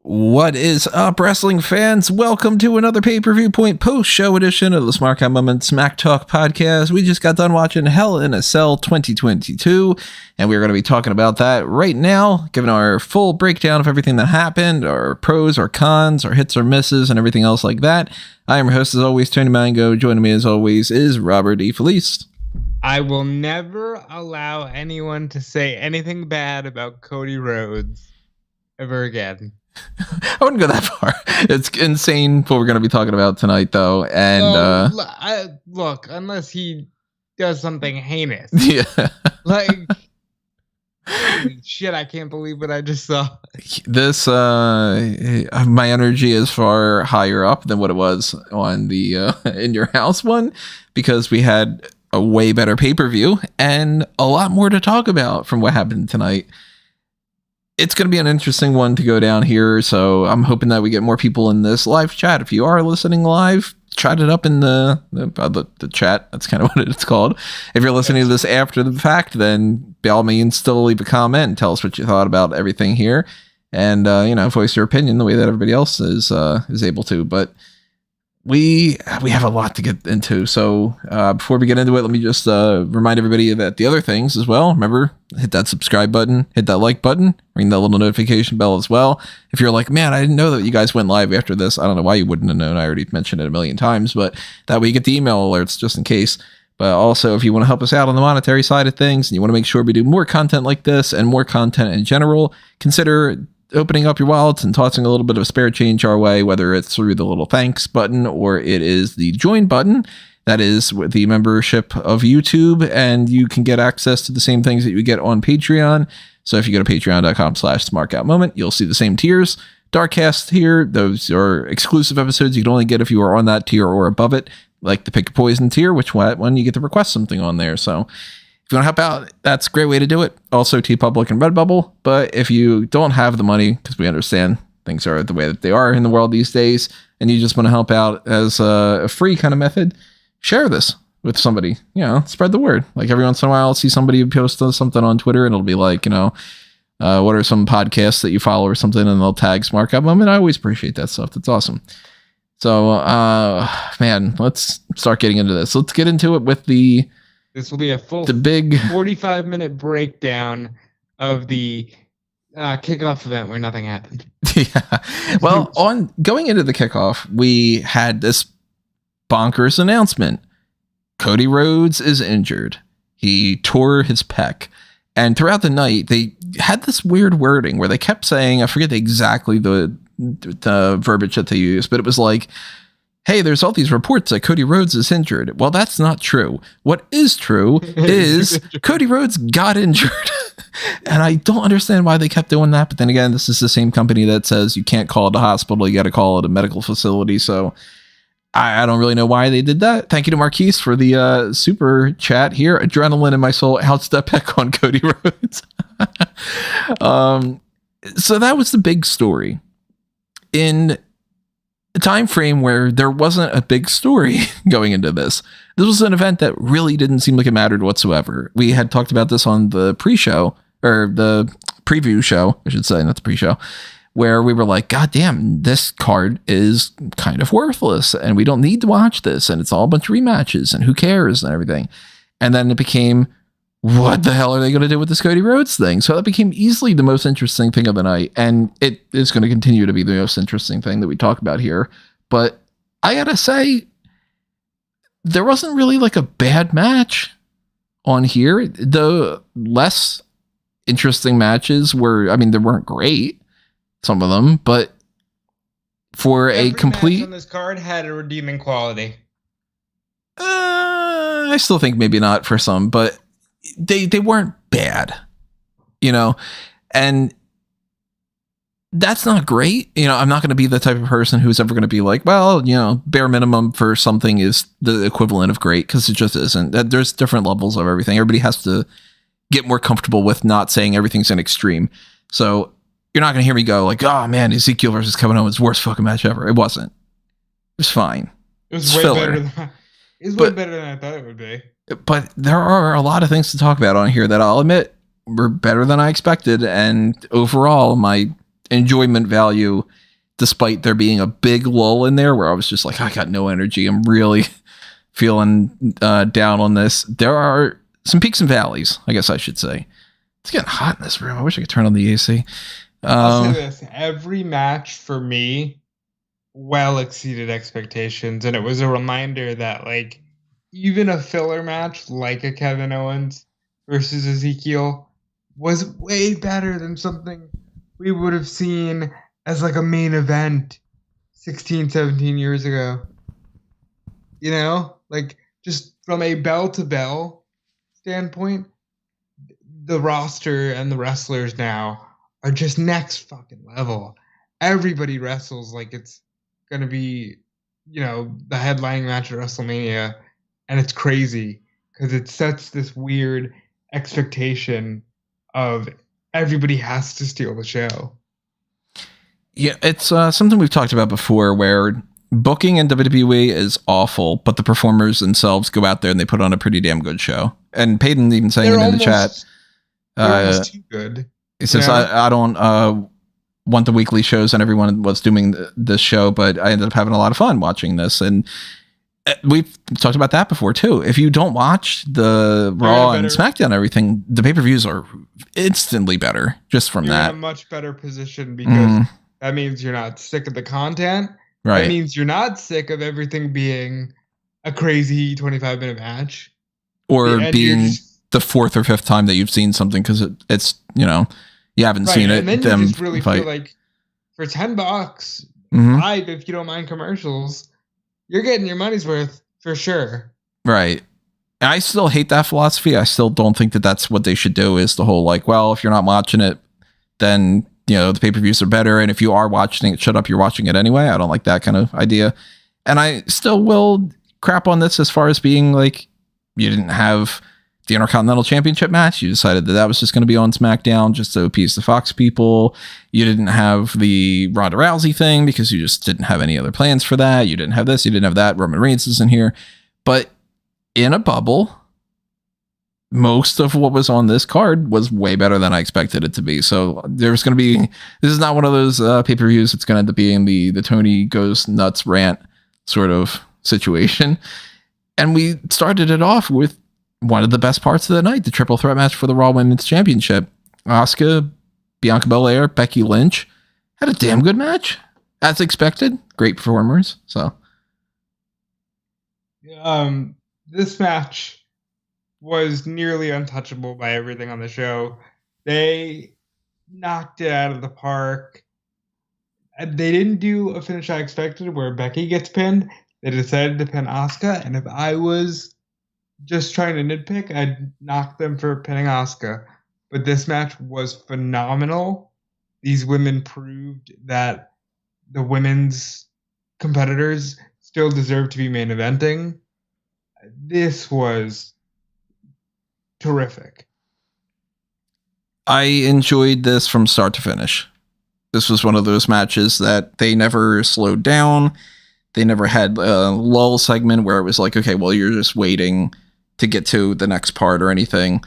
What is up, wrestling fans? Welcome to another Pay-Per-Viewpoint post-show edition of the Smark Moment Smack Talk podcast. We just got done watching Hell in a Cell 2022, and we're going to be talking about that right now, giving our full breakdown of everything that happened, our pros, our cons, our hits or misses, and everything else like that. I am your host, as always, Tony Mango. Joining me, as always, is Robert E. Felice. I will never allow anyone to say anything bad about Cody Rhodes ever again. I wouldn't go that far. It's insane what we're going to be talking about tonight, though. And look, unless he does something heinous. Yeah. Like, shit, I can't believe what I just saw. This, my energy is far higher up than what it was on the In Your House one, because we had a way better pay-per-view and a lot more to talk about from what happened tonight. It's going to be an interesting one to go down here, so I'm hoping that we get more people in this live chat. If you are listening live, chat it up in the chat. That's kind of what it's called. If you're listening to this after the fact, then by all means, still leave a comment and tell us what you thought about everything here, and voice your opinion the way that everybody else is able to. But we have a lot to get into, so before we get into it, let me just remind everybody that the other things as well. Remember, hit that subscribe button, hit that like button, ring that little notification bell as well. If you're like, man, I didn't know that you guys went live after this, I don't know why you wouldn't have known. I already mentioned it a million times, but that way you get the email alerts just in case. But also, if you want to help us out on the monetary side of things and you want to make sure we do more content like this and more content in general, consider opening up your wallets and tossing a little bit of spare change our way, whether it's through the little thanks button or it is the join button. That is with the membership of YouTube, and you can get access to the same things that you get on Patreon. So if you go to patreon.com/smarkoutmoment, you'll see the same tiers. Darkcast here, those are exclusive episodes you can only get if you are on that tier or above it, like the Pick a Poison tier, which one you get to request something on there. So if you want to help out, that's a great way to do it. Also, TeePublic and Redbubble. But if you don't have the money, because we understand things are the way that they are in the world these days, and you just want to help out as a free kind of method, share this with somebody. Spread the word. Like every once in a while, I'll see somebody post something on Twitter, and it'll be like, what are some podcasts that you follow or something, and they'll tag Smark Up Moment. I always appreciate that stuff. That's awesome. So, man, let's start getting into this. Let's get into it with This will be a full big 45-minute breakdown of the kickoff event where nothing happened. Yeah. Well, on going into the kickoff, we had this bonkers announcement. Cody Rhodes is injured. He tore his pec. And throughout the night, they had this weird wording where they kept saying, I forget exactly the verbiage that they used, but it was like, hey, there's all these reports that Cody Rhodes is injured. Well, that's not true. What is true is Cody Rhodes got injured. And I don't understand why they kept doing that. But then again, this is the same company that says you can't call it a hospital. You got to call it a medical facility. So I don't really know why they did that. Thank you to Marquise for the super chat here. Adrenaline in my soul. How's that pick on Cody Rhodes? So that was the big story. In a time frame where there wasn't a big story going into this was an event that really didn't seem like it mattered whatsoever. We had talked about this on the pre-show, or the preview show, I should say, not the pre-show, where we were like, God damn, this card is kind of worthless and we don't need to watch this, and it's all a bunch of rematches and who cares and everything. And then it became, what the hell are they going to do with this Cody Rhodes thing? So that became easily the most interesting thing of the night. And it is going to continue to be the most interesting thing that we talk about here. But I got to say, there wasn't really like a bad match on here. The less interesting matches were, they weren't great, some of them, but for Every a complete match on this card had a redeeming quality. I still think maybe not for some, but they weren't bad, and that's not great. I'm not going to be the type of person who's ever going to be like, well, bare minimum for something is the equivalent of great, because it just isn't. There's different levels of everything. Everybody has to get more comfortable with not saying everything's an extreme. So you're not going to hear me go like, oh man, Ezekiel versus Kevin Owens, worst fucking match ever. It wasn't. It was fine. It was way better than I thought it would be. But there are a lot of things to talk about on here that I'll admit were better than I expected. And overall, my enjoyment value, despite there being a big lull in there where I was just like, I got no energy. I'm really feeling down on this. There are some peaks and valleys, I guess I should say. It's getting hot in this room. I wish I could turn on the AC. I'll say this. Every match for me well exceeded expectations, and it was a reminder that, like, even a filler match like a Kevin Owens versus Ezekiel was way better than something we would have seen as like a main event 16, 17 years ago. You know? Like, just from a bell-to-bell standpoint, the roster and the wrestlers now are just next fucking level. Everybody wrestles like it's going to be, you know, the headlining match at WrestleMania, and it's crazy because it sets this weird expectation of everybody has to steal the show. Yeah, it's something we've talked about before where booking in WWE is awful, but the performers themselves go out there and they put on a pretty damn good show. And Peyton even saying it in the chat. They're almost too good. He says, I don't want the weekly shows, and everyone was doing this show, but I ended up having a lot of fun watching this. And we've talked about that before, too. If you don't watch the Raw and SmackDown and everything, the pay-per-views are instantly better just from you're that. In a much better position because that means you're not sick of the content. Right. That means you're not sick of everything being a crazy 25-minute match. Or being the fourth or fifth time that you've seen something because it's, you know, you haven't seen it. And then you just really feel like for $10, $5 if you don't mind commercials, you're getting your money's worth for sure. Right. I still hate that philosophy. I still don't think that that's what they should do, is the whole like, well, if you're not watching it, then, you know, the pay-per-views are better. And if you are watching it, shut up, you're watching it anyway. I don't like that kind of idea. And I still will crap on this as far as being like, you didn't have the Intercontinental Championship match. You decided that was just going to be on SmackDown just to appease the Fox people. You didn't have the Ronda Rousey thing because you just didn't have any other plans for that. You didn't have this. You didn't have that. Roman Reigns is in here. But in a bubble, most of what was on this card was way better than I expected it to be. So there's going to be, this is not one of those pay-per-views. It's going to end up being the Tony goes nuts rant sort of situation. And we started it off with one of the best parts of the night, the triple threat match for the Raw Women's Championship. Asuka, Bianca Belair, Becky Lynch had a damn good match, as expected. Great performers. So, this match was nearly untouchable by everything on the show. They knocked it out of the park. They didn't do a finish I expected where Becky gets pinned. They decided to pin Asuka, and if I was just trying to nitpick, I'd knock them for pinning Asuka. But this match was phenomenal. These women proved that the women's competitors still deserve to be main eventing. This was terrific. I enjoyed this from start to finish. This was one of those matches that they never slowed down. They never had a lull segment where it was like, okay, well, you're just waiting to get to the next part or anything.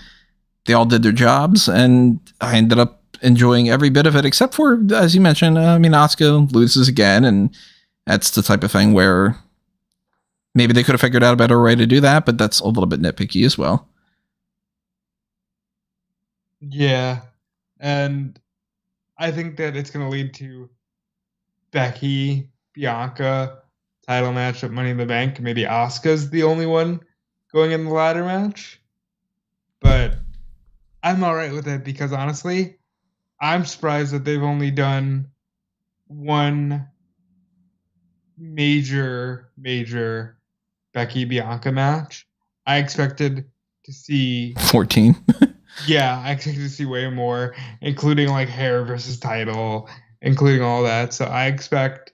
They all did their jobs, and I ended up enjoying every bit of it, except for, as you mentioned, Asuka loses again, and that's the type of thing where maybe they could have figured out a better way to do that, but that's a little bit nitpicky as well. Yeah, and I think that it's going to lead to Becky, Bianca title match at Money in the Bank. Maybe Asuka's the only one going in the ladder match. But I'm all right with it because, honestly, I'm surprised that they've only done one major Becky Bianca match. I expected to see 14. Yeah, I expected to see way more, including like hair versus title, including all that. So I expect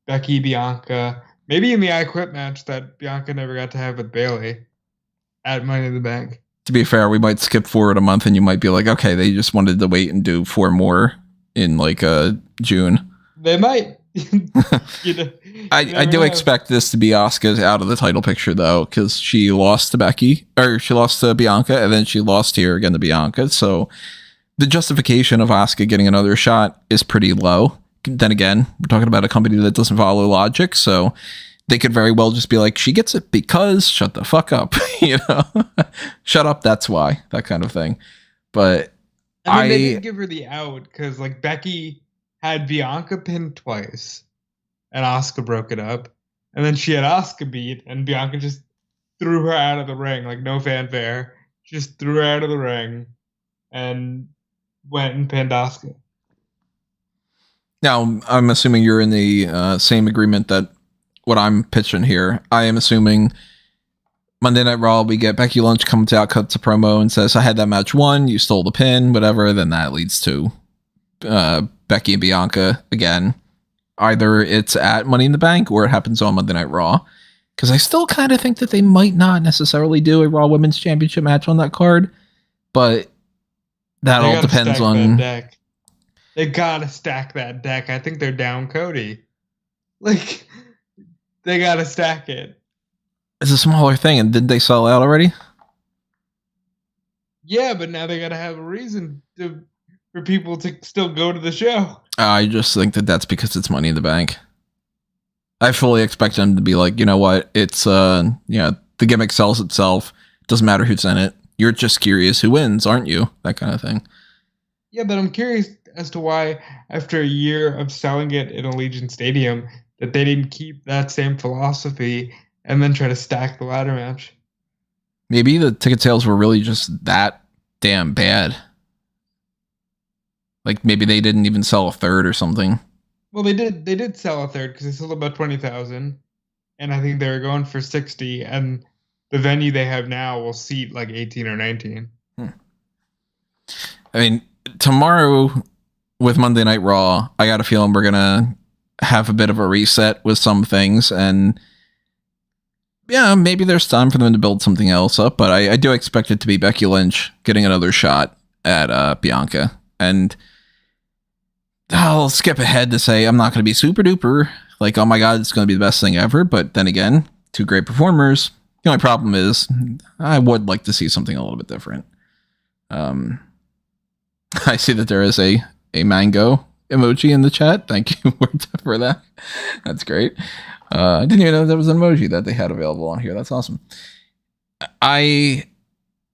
Becky Bianca, maybe in the I Quit match that Bianca never got to have with Bayley at Money in the Bank. To be fair, we might skip forward a month and you might be like, okay, they just wanted to wait and do 4 more in like June. They might. I do expect this to be Asuka out of the title picture though, because she lost to Becky, or she lost to Bianca, and then she lost here again to Bianca. So the justification of Asuka getting another shot is pretty low. Then again, we're talking about a company that doesn't follow logic, so they could very well just be like, she gets it because shut the fuck up, shut up, that's why, that kind of thing. But I mean, they didn't give her the out because like Becky had Bianca pinned twice and Asuka broke it up, and then she had Asuka beat and Bianca just threw her out of the ring, like no fanfare, just threw her out of the ring and went and pinned Asuka. Now, I'm assuming you're in the same agreement that what I'm pitching here. I am assuming Monday Night Raw, we get Becky Lynch comes out, cuts a promo, and says, I had that match won, you stole the pin, whatever. Then that leads to Becky and Bianca again. Either it's at Money in the Bank or it happens on Monday Night Raw. Because I still kind of think that they might not necessarily do a Raw Women's Championship match on that card. But that all depends on... They gotta stack that deck. I think they're down Cody. Like, they gotta stack it. It's a smaller thing, and didn't they sell out already? Yeah, but now they gotta have a reason for people to still go to the show. I just think that that's because it's Money in the Bank. I fully expect them to be like, you know what? It's, the gimmick sells itself. Doesn't matter who's in it. You're just curious who wins, aren't you? That kind of thing. Yeah, but I'm curious as to why, after a year of selling it in Allegiant Stadium, that they didn't keep that same philosophy and then try to stack the ladder match. Maybe the ticket sales were really just that damn bad. Like, maybe they didn't even sell a third or something. Well, they did sell a third because they sold about 20,000, and I think they were going for 60, and the venue they have now will seat like 18 or 19. I mean, tomorrow with Monday Night Raw, I got a feeling we're gonna have a bit of a reset with some things, and yeah, maybe there's time for them to build something else up, but I do expect it to be Becky Lynch getting another shot at Bianca. And I'll skip ahead to say I'm not going to be super duper like, oh my god, it's going to be the best thing ever. But then again, two great performers. The only problem is I would like to see something a little bit different. I see that there is a mango emoji in the chat. Thank you for that. That's great. I didn't even know there was an emoji that they had available on here. That's awesome. I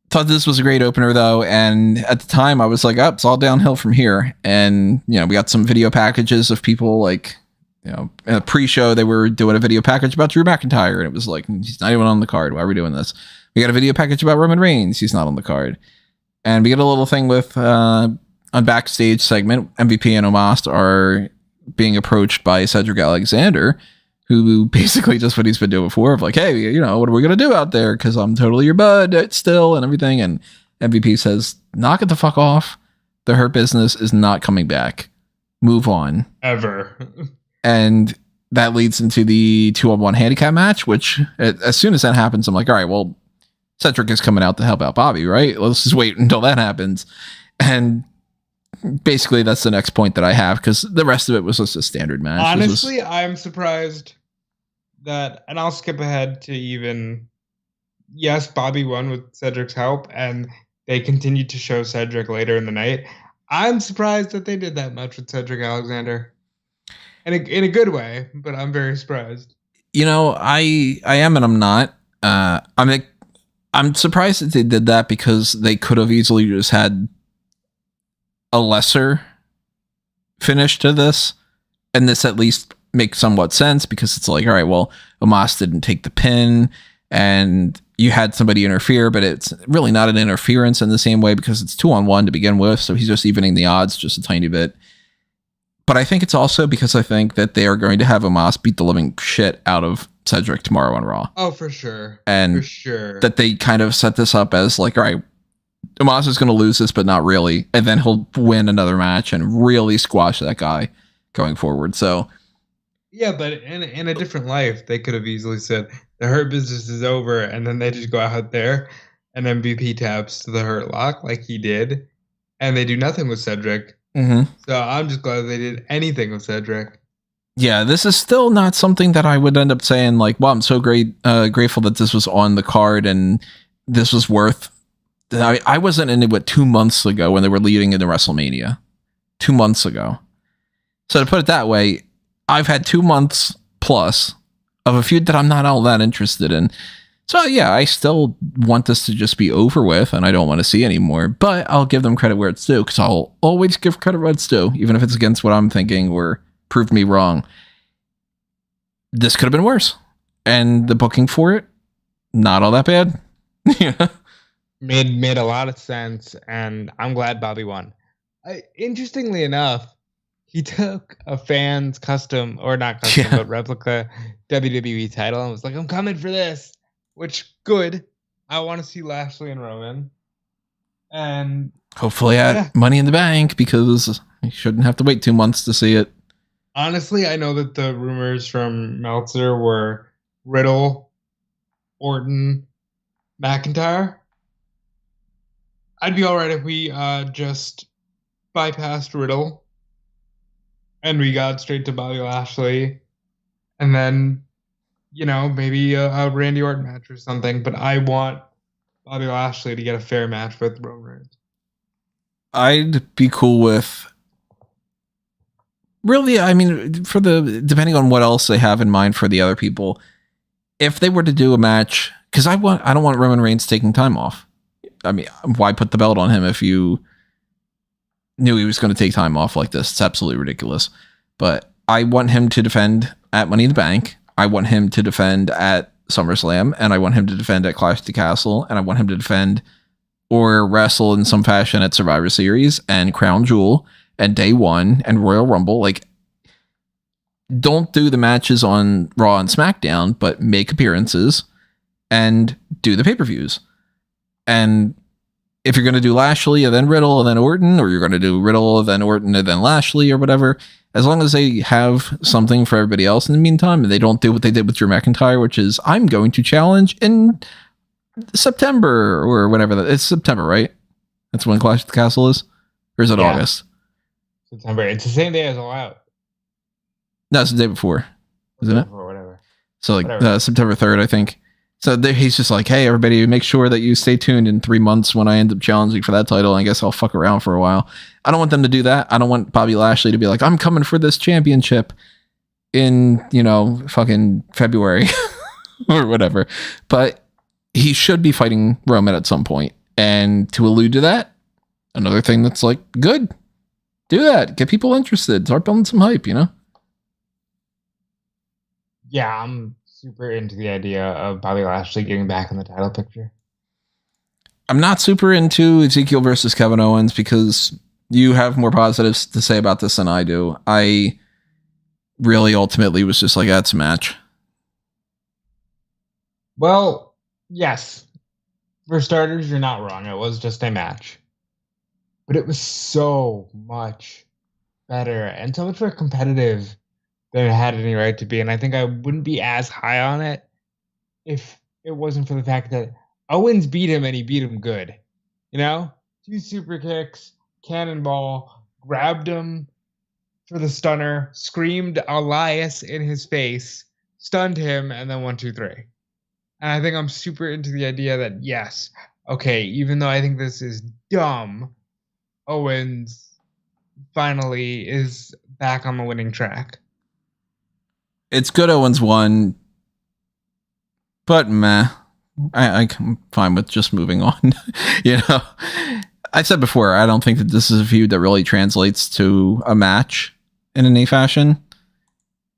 thought this was a great opener, though, and at the time I was like, oh, it's all downhill from here. And, we got some video packages of people, like, in a pre-show, they were doing a video package about Drew McIntyre, and it was like, he's not even on the card. Why are we doing this? We got a video package about Roman Reigns. He's not on the card. And we get a little thing with, on backstage segment, MVP and Omos are being approached by Cedric Alexander, who basically just what he's been doing before of like, hey, what are we going to do out there? Because I'm totally your bud still and everything. And MVP says, knock it the fuck off. The Hurt Business is not coming back. Move on. Ever. And that leads into the 2-on-1 handicap match, which as soon as that happens, I'm like, all right, well, Cedric is coming out to help out Bobby, right? Let's just wait until that happens. And basically that's the next point that I have, because the rest of it was just a standard match. Honestly, I'm surprised that, and I'll skip ahead to even, yes, Bobby won with Cedric's help, and they continued to show Cedric later in the night. I'm surprised that they did that much with Cedric Alexander. In a good way, but I'm very surprised. I am and I'm not. I'm surprised that they did that, because they could have easily just had a lesser finish to this, and this at least makes somewhat sense, because it's like, all right, well, Omos didn't take the pin and you had somebody interfere, but it's really not an interference in the same way, because it's 2-on-1 to begin with, so he's just evening the odds just a tiny bit. But I think it's also because I think that they are going to have Omos beat the living shit out of Cedric tomorrow on Raw. Oh, for sure. And for sure. That they kind of set this up as like, all right, Omos is going to lose this, but not really. And then he'll win another match and really squash that guy going forward. So, yeah, but in a different life, they could have easily said the Hurt Business is over, and then they just go out there and MVP taps to the Hurt Lock like he did, and they do nothing with Cedric. Mm-hmm. So I'm just glad they did anything with Cedric. Yeah, this is still not something that I would end up saying like, wow, I'm so grateful that this was on the card and this was worth I wasn't in it, 2 months ago when they were leading into WrestleMania. 2 months ago. So to put it that way, I've had 2 months plus of a feud that I'm not all that interested in. So yeah, I still want this to just be over with, and I don't want to see anymore. But I'll give them credit where it's due, because I'll always give credit where it's due, even if it's against what I'm thinking or proved me wrong. This could have been worse, and the booking for it, not all that bad. Yeah, Made a lot of sense, and I'm glad Bobby won. Interestingly enough, he took a fan's custom, or not custom, but replica WWE title and was like, I'm coming for this. Which, good. I want to see Lashley and Roman. And hopefully at Money in the Bank, because you shouldn't have to wait 2 months to see it. Honestly, I know that the rumors from Meltzer were Riddle, Orton, McIntyre. I'd be all right if we just bypassed Riddle and we got straight to Bobby Lashley, and then, maybe a Randy Orton match or something. But I want Bobby Lashley to get a fair match with Roman Reigns. I'd be cool with, really, I mean, depending on what else they have in mind for the other people, if they were to do a match, because I don't want Roman Reigns taking time off. I mean, why put the belt on him if you knew he was going to take time off like this? It's absolutely ridiculous. But I want him to defend at Money in the Bank. I want him to defend at SummerSlam, and I want him to defend at Clash of the Castle, and I want him to defend or wrestle in some fashion at Survivor Series and Crown Jewel and Day One and Royal Rumble. Like, don't do the matches on Raw and SmackDown, but make appearances and do the pay-per-views. And if you're going to do Lashley and then Riddle and then Orton, or you're going to do Riddle and then Orton and then Lashley or whatever, as long as they have something for everybody else in the meantime, and they don't do what they did with Drew McIntyre, which is, I'm going to challenge in September or whatever. It's September, right? That's when Clash of the Castle is? Or is it August? September. It's the same day as All Out. No, it's the day before, isn't it? Or whatever. So September 3rd, I think. So he's just like, hey, everybody, make sure that you stay tuned in 3 months when I end up challenging for that title. I guess I'll fuck around for a while. I don't want them to do that. I don't want Bobby Lashley to be like, I'm coming for this championship in, fucking February or whatever. But he should be fighting Roman at some point. And to allude to that, another thing that's like, good. Do that. Get people interested. Start building some hype, Yeah, I'm super into the idea of Bobby Lashley getting back in the title picture. I'm not super into Ezekiel versus Kevin Owens because you have more positives to say about this than I do. I really ultimately was just like, that's a match. Well, yes. For starters, you're not wrong. It was just a match. But it was so much better and so much more competitive than it had any right to be. And I think I wouldn't be as high on it if it wasn't for the fact that Owens beat him and he beat him good. 2 super kicks, cannonball, grabbed him for the stunner, screamed Elias in his face, stunned him, and then 1, 2, 3. And I think I'm super into the idea that, yes, okay, even though I think this is dumb, Owens finally is back on the winning track. It's good Owens won, but meh. I'm fine with just moving on. I said before, I don't think that this is a feud that really translates to a match in any fashion.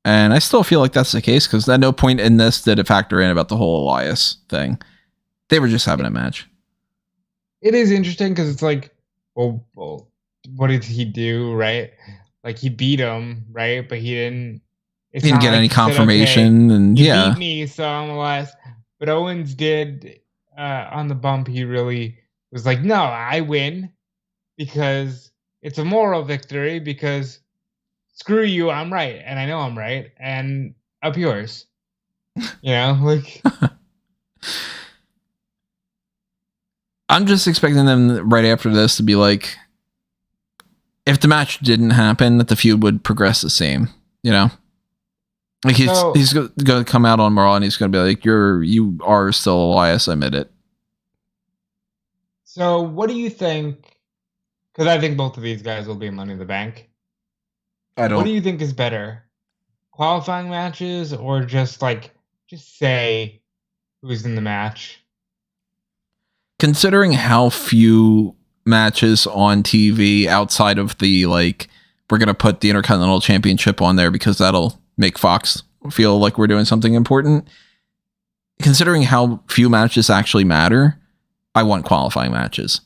And I still feel like that's the case, because at no point in this did it factor in about the whole Elias thing. They were just having a match. It is interesting because it's like, well, what did he do, right? Like, he beat him, right? But he didn't get any confirmation. And you beat me, so I'm Elias. But Owens did, on the bump, he really was like, no, I win because it's a moral victory, because screw you, I'm right, and I know I'm right, and up yours. Like... I'm just expecting them right after this to be like, if the match didn't happen, that the feud would progress the same, Like he's going to come out on Raw and he's going to be like, you are still Elias, admit it. So, what do you think? Because I think both of these guys will be Money in the Bank. I What do don't. you think is better? Qualifying matches or just say who's in the match? Considering how few matches on TV outside of the, like, we're going to put the Intercontinental Championship on there because that'll make Fox feel like we're doing something important. Considering how few matches actually matter, I want qualifying matches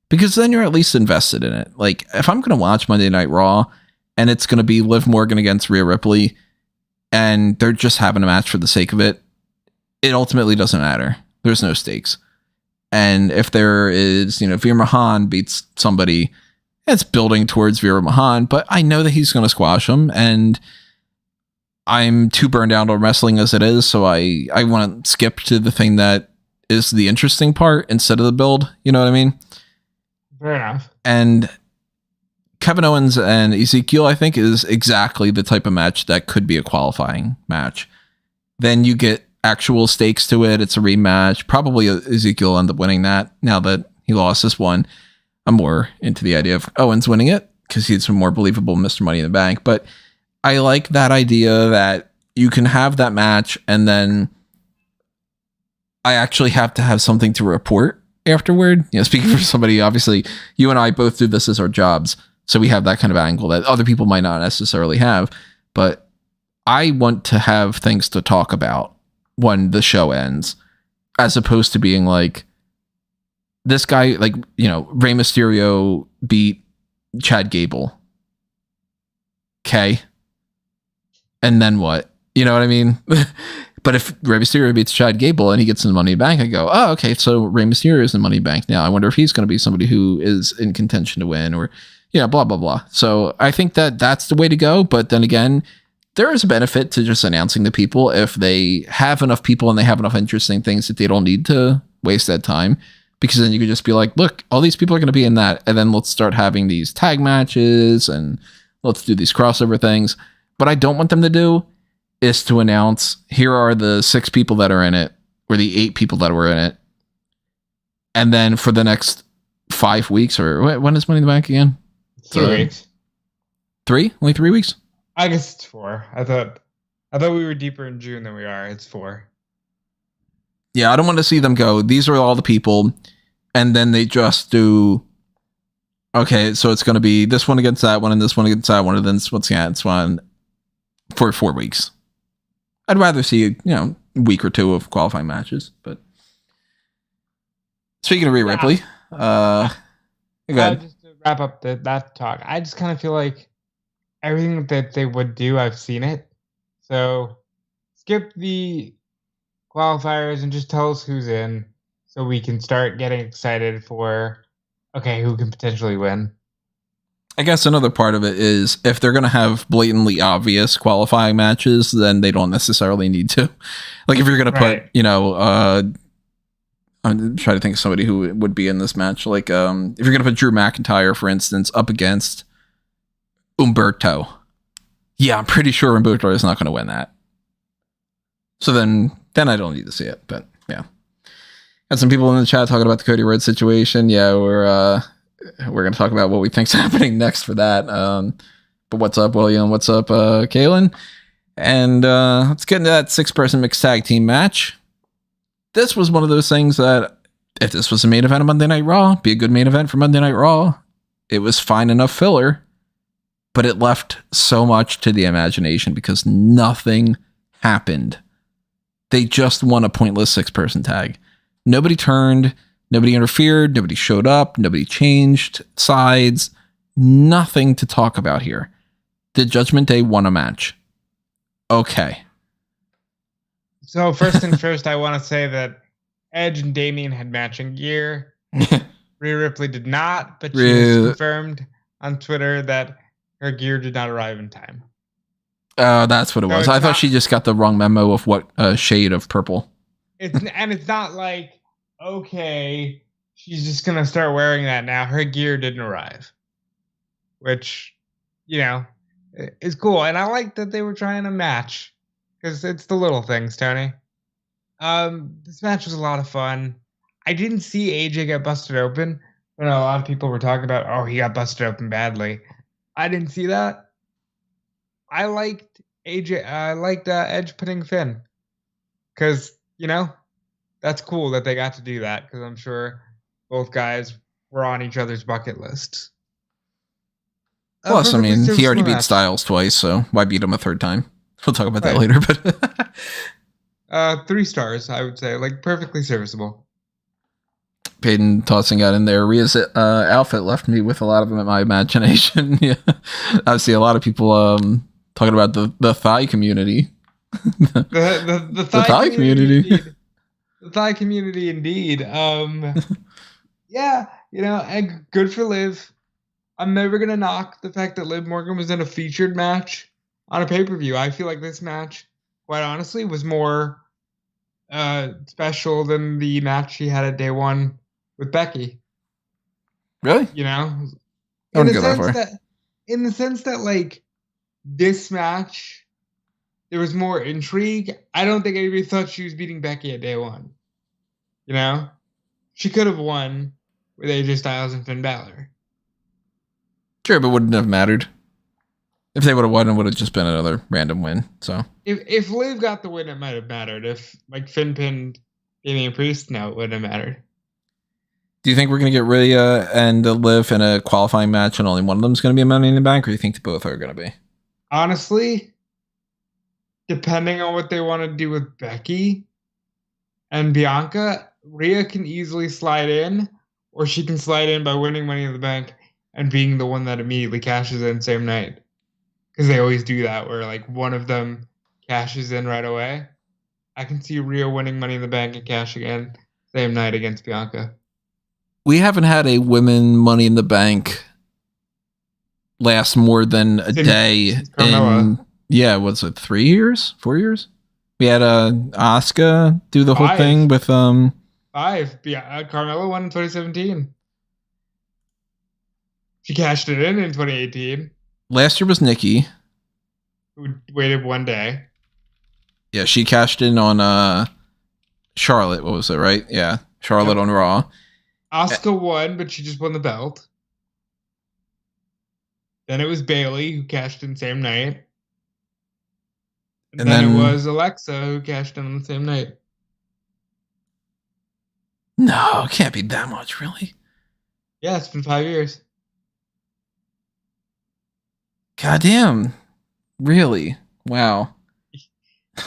because then you're at least invested in it. Like, if I'm going to watch Monday Night Raw and it's going to be Liv Morgan against Rhea Ripley and they're just having a match for the sake of it, it ultimately doesn't matter. There's no stakes. And if there is, Veer Mahan beats somebody, it's building towards Veer Mahan, but I know that he's going to squash him, and I'm too burned out on wrestling as it is, so I want to skip to the thing that is the interesting part instead of the build. You know what I mean? Fair enough. And Kevin Owens and Ezekiel, I think, is exactly the type of match that could be a qualifying match. Then you get actual stakes to it. It's a rematch. Probably Ezekiel will end up winning that now that he lost this one. I'm more into the idea of Owens winning it because he's a more believable Mr. Money in the Bank. But I like that idea that you can have that match and then I actually have to have something to report afterward. Speaking for somebody, obviously, you and I both do this as our jobs. So we have that kind of angle that other people might not necessarily have. But I want to have things to talk about when the show ends, as opposed to being like, this guy, like, Rey Mysterio beat Chad Gable. Okay. And then what? You know what I mean? But if Rey Mysterio beats Chad Gable and he gets in the Money in the Bank, I go, oh, okay, so Rey Mysterio is in the Money in the Bank now. I wonder if he's going to be somebody who is in contention to win or, blah, blah, blah. So I think that that's the way to go. But then again, there is a benefit to just announcing the people if they have enough people and they have enough interesting things that they don't need to waste that time. Because then you could just be like, look, all these people are going to be in that. And then let's start having these tag matches and let's do these crossover things. What I don't want them to do is to announce, here are the 6 people that are in it or the 8 people that were in it. And then for the next 5 weeks, or when is Money in the Bank again? 3 weeks. 3? Only 3 weeks? I guess it's 4. I thought we were deeper in June than we are. It's 4. Yeah, I don't want to see them go, these are all the people, and then they just do, okay, so it's going to be this one against that one, and this one against that one, and then this one for 4 weeks. I'd rather see, a week or 2 of qualifying matches. But speaking of Rhea Ripley, go ahead. Just to wrap up that talk, I just kind of feel like everything that they would do, I've seen it. So skip the qualifiers and just tell us who's in so we can start getting excited for, okay, who can potentially win. I guess another part of it is if they're going to have blatantly obvious qualifying matches, then they don't necessarily need to. Like if you're going to put, I'm trying to think of somebody who would be in this match. Like if you're going to put Drew McIntyre, for instance, up against Humberto. Yeah, I'm pretty sure Humberto is not going to win that. So then I don't need to see it. But yeah, got some people in the chat talking about the Cody Rhodes situation. Yeah, we're going to talk about what we think's happening next for that. But what's up, William? What's up, Kaylin? And let's get into that 6-person mixed tag team match. This was one of those things that if this was a main event of Monday Night Raw, it'd be a good main event for Monday Night Raw. It was fine enough filler, but it left so much to the imagination because nothing happened. They just won a pointless 6-person tag. Nobody turned, nobody interfered, nobody showed up, nobody changed sides. Nothing to talk about here. Did Judgment Day won a match? Okay. So first things first, I want to say that Edge and Damian had matching gear. Rhea Ripley did not, but she has confirmed on Twitter that her gear did not arrive in time. Oh, that's what it was. I thought she just got the wrong memo of what shade of purple. It's not like, okay, she's just going to start wearing that now. Her gear didn't arrive, which, is cool. And I like that they were trying to match because it's the little things, Tony. This match was a lot of fun. I didn't see AJ get busted open. But a lot of people were talking about, oh, he got busted open badly. I didn't see that. I liked AJ. I liked Edge putting Finn because that's cool that they got to do that because I'm sure both guys were on each other's bucket lists. Plus, I mean, he already beat Styles twice, so why beat him a third time? We'll talk about that later. But 3 stars, I would say, like perfectly serviceable. Peyton tossing out in there. Rhea's outfit left me with a lot of them in my imagination. Yeah, I see a lot of people talking about the thigh community. the thigh community. The thigh community, indeed. Yeah, and good for Liv. I'm never gonna knock the fact that Liv Morgan was in a featured match on a pay-per-view. I feel like this match, quite honestly, was more special than the match she had at day one with Becky. Really? In the sense that like this match, there was more intrigue. I don't think anybody thought she was beating Becky at day one. She could have won with AJ Styles and Finn Bálor. Sure, but wouldn't have mattered. If they would have won, it would have just been another random win. So if Liv got the win, it might have mattered. If like Finn pinned Damian Priest, no, it wouldn't have mattered. Do you think we're going to get Rhea and Liv in a qualifying match and only one of them is going to be a Money in the Bank, or do you think both are going to be? Honestly, depending on what they want to do with Becky and Bianca, Rhea can easily slide in, or she can slide in by winning Money in the Bank and being the one that immediately cashes in same night. Because they always do that, where like one of them cashes in right away. I can see Rhea winning Money in the Bank and cashing in same night against Bianca. We haven't had a women Money in the Bank last more than a day in, was it 3 years? 4 years? We had Asuka do the whole thing with 5. Carmella won in 2017. She cashed it in 2018. Last year was Nikki, who waited one day. Yeah, she cashed in on Charlotte. What was it, right? Yeah, Charlotte on Raw. Asuka won, but she just won the belt. Then it was Bayley who cashed in same night. And then it was Alexa who cashed in on the same night. No, it can't be that much, really. Yeah, it's been 5 years. Goddamn. Really? Wow.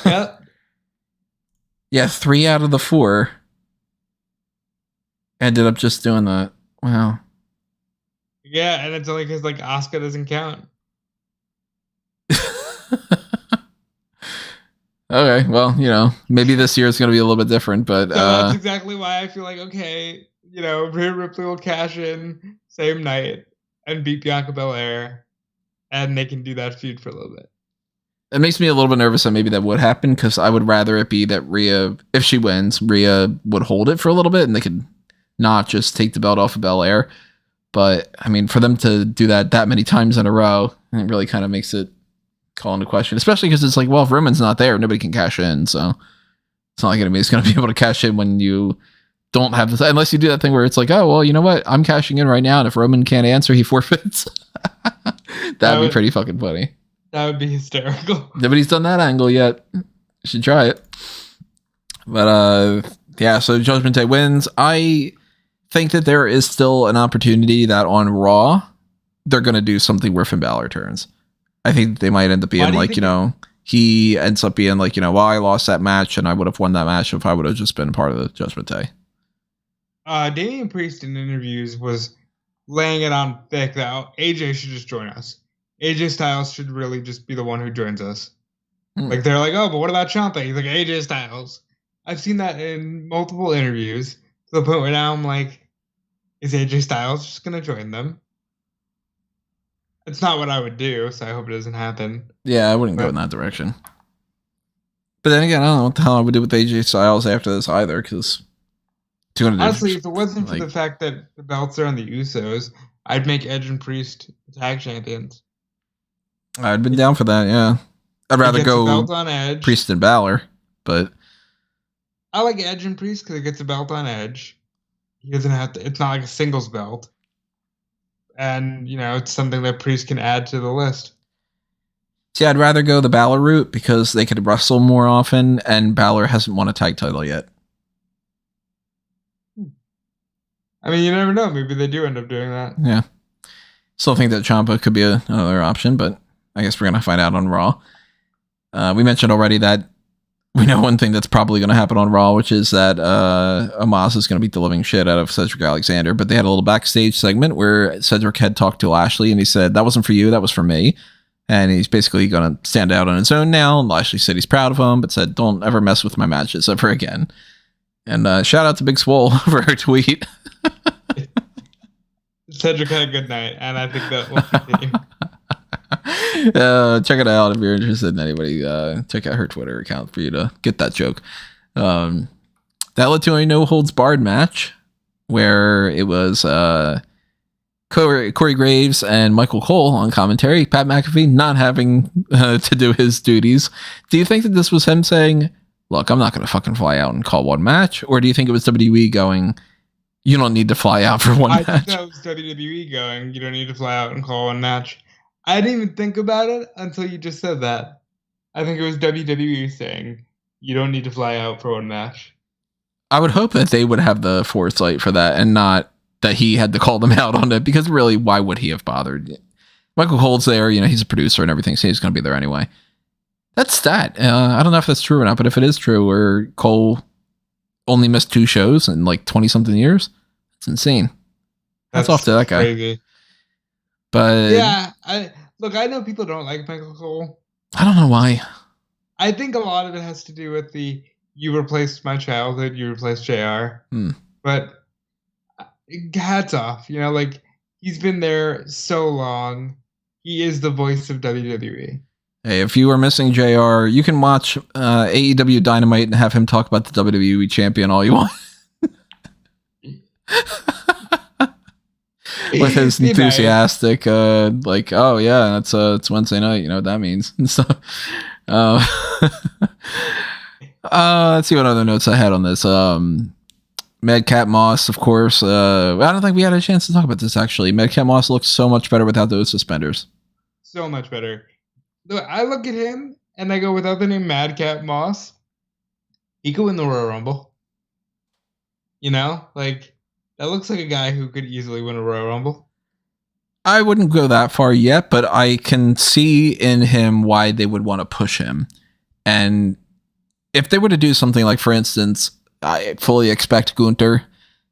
Yep. Yeah, 3 out of the 4 ended up just doing that. Wow. Yeah, and it's only because like Asuka doesn't count. Okay, well, maybe this year is going to be a little bit different, but... So that's exactly why I feel like, okay, Rhea Ripley will cash in same night and beat Bianca Belair, and they can do that feud for a little bit. It makes me a little bit nervous that maybe that would happen, because I would rather it be that Rhea, if she wins, Rhea would hold it for a little bit, and they could not just take the belt off of Belair. But, I mean, for them to do that many times in a row, it really kind of makes it call into question, especially because it's like, well, if Roman's not there, nobody can cash in, so it's not like anybody's going to be able to cash in when you don't have this, unless you do that thing where it's like, oh, well, you know what, I'm cashing in right now, and if Roman can't answer, he forfeits. That'd be pretty fucking funny. That would be hysterical. Nobody's done that angle yet. You should try it. But yeah, so Judgment Day wins. I think that there is still an opportunity that on Raw they're going to do something where Finn Bálor turns. I think they might end up being like, he ends up being like, well, I lost that match and I would have won that match if I would have just been part of the Judgment Day. Damian Priest in interviews was laying it on thick that AJ should just join us. AJ Styles should really just be the one who joins us. Like, they're like, oh, but what about Ciampa? He's like, AJ Styles. I've seen that in multiple interviews to the point where now I'm like, is AJ Styles just going to join them? It's not what I would do, so I hope it doesn't happen. Yeah, I wouldn't go in that direction. But then again, I don't know what the hell I would do with AJ Styles after this either, because... Honestly, if it wasn't for the fact that the belts are on the Usos, I'd make Edge and Priest tag champions. I'd been down for that, yeah. I'd rather go belt on Edge. Priest and Bálor, but... I like Edge and Priest because it gets a belt on Edge. he doesn't have to. It's not like a singles belt, and it's something that Priest can add to the list. See, I'd rather go the Bálor route because they could wrestle more often, and Bálor hasn't won a tag title yet. I mean, you never know. Maybe they do end up doing that. Yeah. Still think that Ciampa could be another option, but I guess we're going to find out on Raw. We mentioned already that we know one thing that's probably going to happen on Raw, which is that Omos is going to beat the living shit out of Cedric Alexander. But they had a little backstage segment where Cedric had talked to Lashley, and he said, "That wasn't for you, that was for me." And he's basically going to stand out on his own now. And Lashley said he's proud of him, but said, "Don't ever mess with my matches ever again." And shout out to Big Swole for her tweet. Cedric had a good night, and I think that will continue. Check it out if you're interested in anybody. Check out her Twitter account for you to get that joke. That led to a no holds barred match where it was Corey Graves and Michael Cole on commentary. Pat McAfee not having to do his duties. Do you think that this was him saying, "Look, I'm not going to fucking fly out and call one match"? Or do you think it was WWE going, "You don't need to fly out for one match"? I think that was WWE going, "You don't need to fly out and call one match." I didn't even think about it until you just said that. I think it was WWE saying, "You don't need to fly out for one match." I would hope that they would have the foresight for that and not that he had to call them out on it, because really, why would he have bothered? Michael Cole's there, he's a producer and everything, so he's going to be there anyway. That's stat. I don't know if that's true or not, but if it is true, where Cole only missed 2 shows in like 20-something years, it's insane. That's off to that guy. Crazy. But yeah, I know people don't like Michael Cole. I don't know why. I think a lot of it has to do with you replaced my childhood, you replaced JR. But hats off, he's been there so long. He is the voice of WWE. Hey, if you are missing JR, you can watch AEW Dynamite and have him talk about the WWE champion all you want. With his enthusiastic, "Oh yeah, it's Wednesday night, you know what that means." And so, let's see what other notes I had on this. Madcap Moss, of course. I don't think we had a chance to talk about this actually. Madcap Moss looks so much better without those suspenders. So much better. Look, I look at him and I go, without the name Madcap Moss, he could win the Royal Rumble. That looks like a guy who could easily win a Royal Rumble. I wouldn't go that far yet, but I can see in him why they would want to push him. And if they were to do something like, for instance, I fully expect Gunther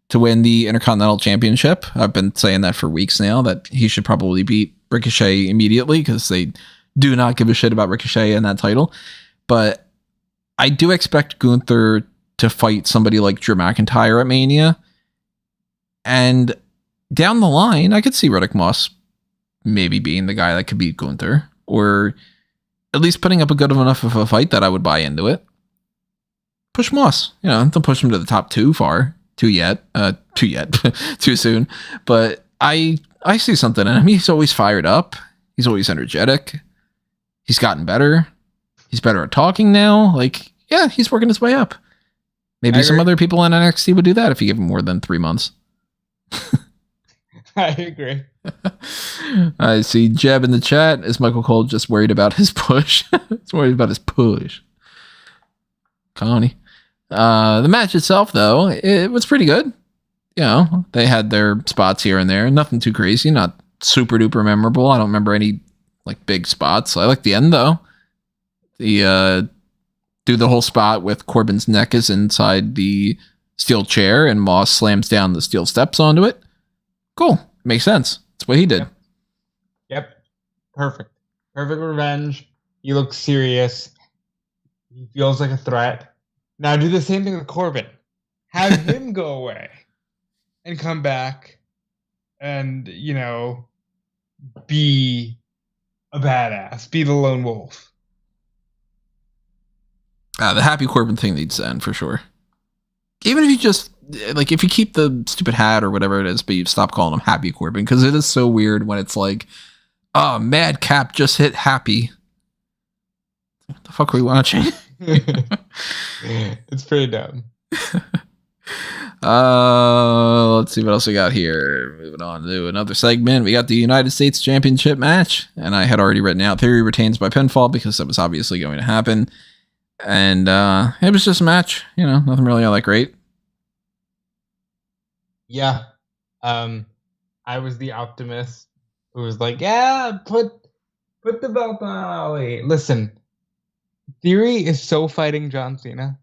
to win the Intercontinental Championship. I've been saying that for weeks now, that he should probably beat Ricochet immediately because they do not give a shit about Ricochet and that title. But I do expect Gunther to fight somebody like Drew McIntyre at Mania. And down the line, I could see Riddick Moss maybe being the guy that could beat Gunther, or at least putting up a good enough of a fight that I would buy into it. Push Moss, don't push him to the top too soon. But I see something in him. He's always fired up. He's always energetic. He's gotten better. He's better at talking now. He's working his way up. Maybe some other people in NXT would do that if you give him more than 3 months. I agree. I see Jeb in the chat. Is Michael Cole just worried about his push? He's worried about his push. Connie. The match itself, though, it was pretty good. They had their spots here and there. Nothing too crazy. Not super duper memorable. I don't remember any big spots. I like the end, though. The do the whole spot with Corbin's neck is inside the steel chair and Moss slams down the steel steps onto it. Cool. Makes sense. That's what he did. Yep. Perfect revenge. He looks serious. He feels like a threat. Now do the same thing with Corbin. Have him go away and come back and, be a badass. Be the lone wolf. The happy Corbin thing needs to end for sure. Even if you just, if you keep the stupid hat or whatever it is, but you stop calling him Happy Corbin, because it is so weird when it's Madcap just hit Happy. What the fuck are we watching? It's pretty dumb. Let's see what else we got here. Moving on to another segment. We got the United States Championship match, and I had already written out Theory retains by pinfall because that was obviously going to happen. And it was just a match, nothing really all that great. Yeah. I was the optimist who was like, yeah, put the belt on Ali. Listen, Theory is so fighting John Cena.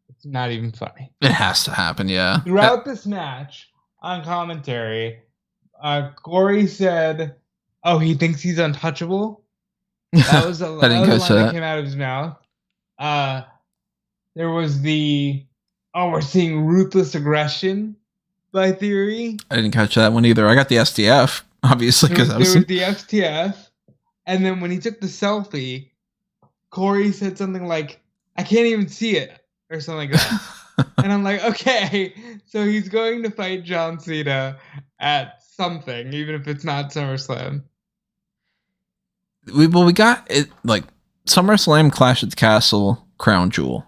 It's not even funny. It has to happen, yeah. Throughout this match, on commentary, Corey said, "Oh, he thinks he's untouchable." That was a line that came out of his mouth. There was we're seeing ruthless aggression by Theory. I didn't catch that one either. I got the STF, obviously, because there was the STF, and then when he took the selfie, Corey said something like, "I can't even see it," or something like that. And I'm like, okay, so he's going to fight John Cena at something, even if it's not SummerSlam. We got it like SummerSlam, Clash at the Castle, Crown Jewel.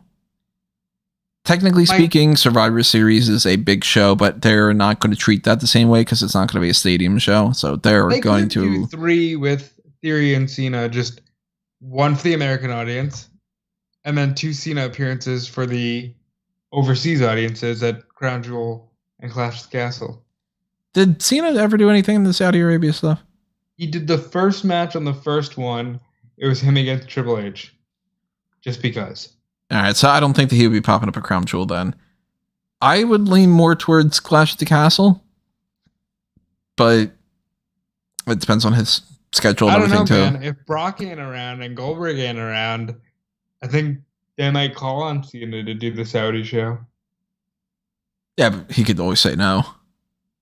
Technically speaking, Survivor Series is a big show, but they're not going to treat that the same way because it's not going to be a stadium show. So they're going to do 3 with Theory and Cena, just 1 for the American audience, and then 2 Cena appearances for the overseas audiences at Crown Jewel and Clash of the Castle. Did Cena ever do anything in the Saudi Arabia stuff? He did the first match on the first one. It was him against Triple H. Just because. All right, so I don't think that he would be popping up at Crown Jewel then. I would lean more towards Clash at the Castle, but it depends on his schedule and everything too. Man. If Brock ain't around and Goldberg ain't around, I think they might call on Cena to do the Saudi show. Yeah, but he could always say no.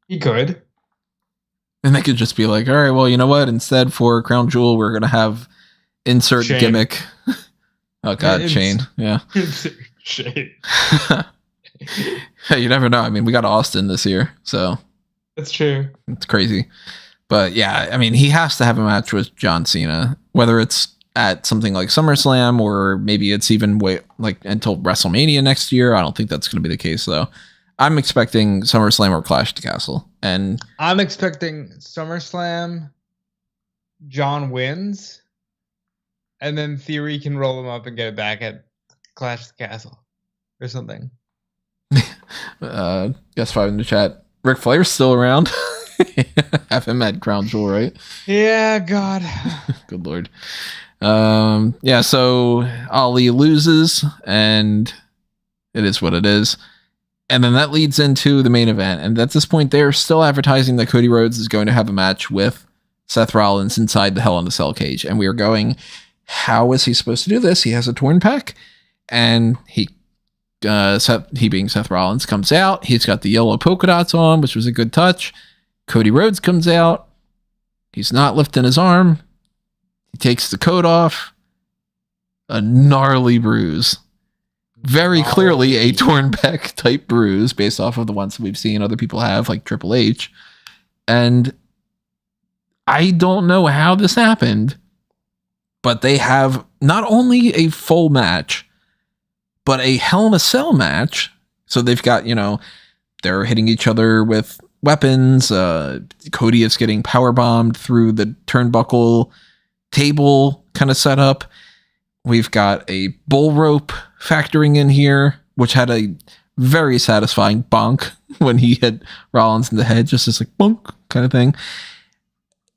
He could. And they could just be like, all right, well, you know what? Instead for Crown Jewel, we're going to have insert Shane. Gimmick. Oh, God, Shane. Yeah. Shane. You never know. I mean, we got Austin this year, so. That's true. It's crazy. But yeah, I mean, he has to have a match with John Cena, whether it's at something like SummerSlam or maybe it's even until WrestleMania next year. I don't think that's going to be the case though. I'm expecting SummerSlam or Clash at the Castle, and I'm expecting SummerSlam. John wins, and then Theory can roll him up and get it back at Clash at the Castle or something. Guess 5 in the chat. Ric Flair's still around. Have him at Crown Jewel, right? Yeah, God. Good Lord. Yeah, so Ali loses, and it is what it is. And then that leads into the main event. And at this point, they're still advertising that Cody Rhodes is going to have a match with Seth Rollins inside the Hell in a Cell cage. And we are going, how is he supposed to do this? He has a torn pec. And he being Seth Rollins, comes out. He's got the yellow polka dots on, which was a good touch. Cody Rhodes comes out. He's not lifting his arm. He takes the coat off. A gnarly bruise. Very clearly a torn pec type bruise based off of the ones that we've seen other people have, like Triple H. And I don't know how this happened, but they have not only a full match, but a Hell in a Cell match. So they've got, they're hitting each other with weapons. Cody is getting powerbombed through the turnbuckle table kind of setup. We've got a bull rope factoring in here, which had a very satisfying bonk when he hit Rollins in the head, just this bonk kind of thing.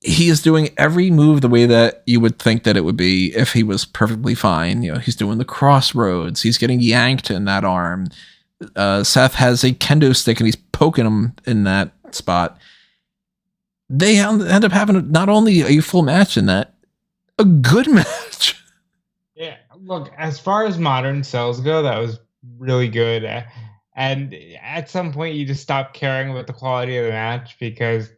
He is doing every move the way that you would think that it would be if he was perfectly fine. He's doing the crossroads. He's getting yanked in that arm. Seth has a kendo stick and he's poking him in that spot. They end up having not only a full match in that, a good match. Yeah, look, as far as modern cells go, that was really good. And at some point, you just stop caring about the quality of the match because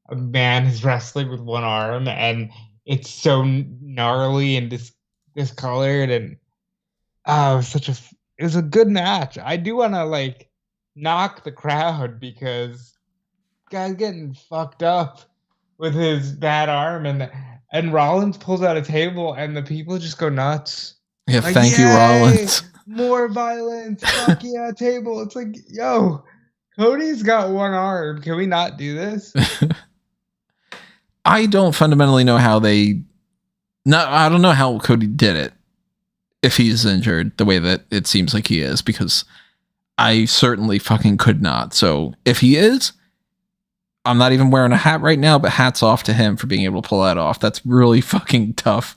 a man is wrestling with one arm and it's so gnarly and discolored. And it was a good match. I do want to knock the crowd because guy's getting fucked up with his bad arm, and Rollins pulls out a table and the people just go nuts. Yeah, thank you, Rollins. More violence. Fuck yeah, table. It's like, yo, Cody's got one arm. Can we not do this? I don't fundamentally know how I don't know how Cody did it if he's injured the way that it seems like he is, because I certainly fucking could not. So if he is, I'm not even wearing a hat right now, but hats off to him for being able to pull that off. That's really fucking tough.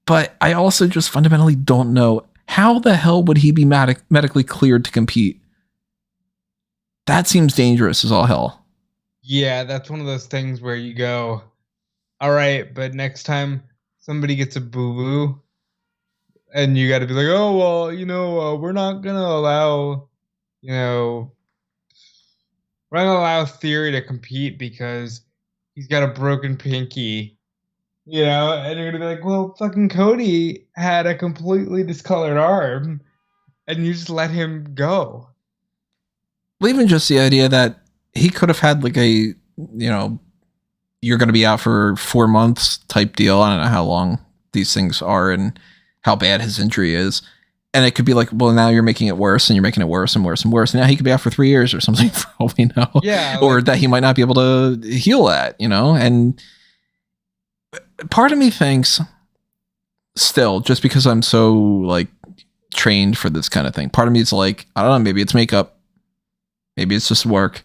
But I also just fundamentally don't know how the hell would he be medically cleared to compete. That seems dangerous as all hell. Yeah, that's one of those things where you go, all right, but next time somebody gets a boo-boo, and you got to be like, oh, well, we're not going to allow, we're not going to allow Theory to compete because he's got a broken pinky, and you're going to be like, well, fucking Cody had a completely discolored arm, and you just let him go. Well, even just the idea that he could have had like a, you're going to be out for 4 months type deal. I don't know how long these things are and how bad his injury is. And it could be like, well, now you're making it worse and you're making it worse and worse and worse. Now he could be out for 3 years or something for all we know. Yeah. Or that he might not be able to heal that, and part of me thinks still, just because I'm so like trained for this kind of thing, part of me is like, I don't know, maybe it's makeup. Maybe it's just work.